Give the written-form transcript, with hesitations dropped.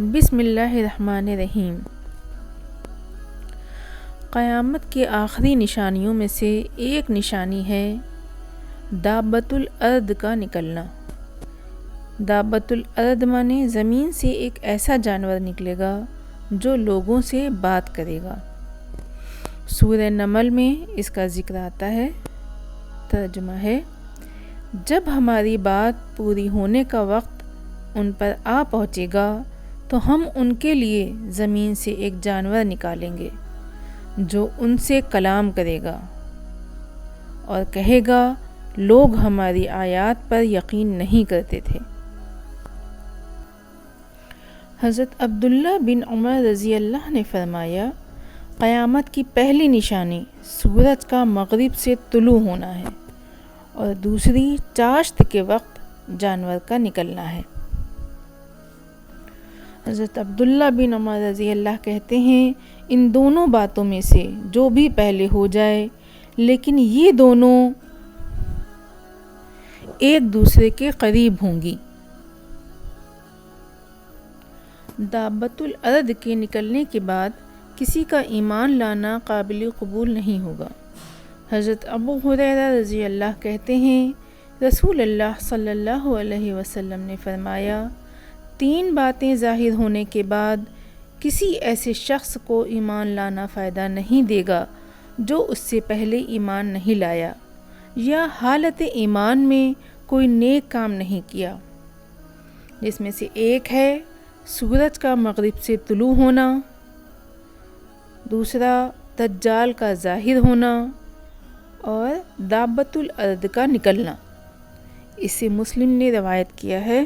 بسم اللہ الرحمن الرحیم۔ قیامت کی آخری نشانیوں میں سے ایک نشانی ہے دابۃ الارض کا نکلنا۔ دابۃ الارض مانے زمین سے ایک ایسا جانور نکلے گا جو لوگوں سے بات کرے گا۔ سورہ نمل میں اس کا ذکر آتا ہے۔ ترجمہ ہے: جب ہماری بات پوری ہونے کا وقت ان پر آ پہنچے گا تو ہم ان کے لیے زمین سے ایک جانور نکالیں گے جو ان سے کلام کرے گا اور کہے گا لوگ ہماری آیات پر یقین نہیں کرتے تھے۔ حضرت عبداللہ بن عمر رضی اللہ نے فرمایا، قیامت کی پہلی نشانی سورج کا مغرب سے طلوع ہونا ہے اور دوسری چاشت کے وقت جانور کا نکلنا ہے۔ حضرت عبداللہ بن عمر رضی اللہ کہتے ہیں، ان دونوں باتوں میں سے جو بھی پہلے ہو جائے، لیکن یہ دونوں ایک دوسرے کے قریب ہوں گی۔ دابۃ الارض کے نکلنے کے بعد کسی کا ایمان لانا قابل قبول نہیں ہوگا۔ حضرت ابو ہریرہ رضی اللہ کہتے ہیں، رسول اللہ صلی اللہ علیہ وسلم نے فرمایا، 3 باتیں ظاہر ہونے کے بعد کسی ایسے شخص کو ایمان لانا فائدہ نہیں دے گا جو اس سے پہلے ایمان نہیں لایا یا حالت ایمان میں کوئی نیک کام نہیں کیا، جس میں سے ایک ہے سورج کا مغرب سے طلوع ہونا، دوسرا دجال کا ظاہر ہونا اور دابۃ الارض کا نکلنا۔ اسے مسلم نے روایت کیا ہے۔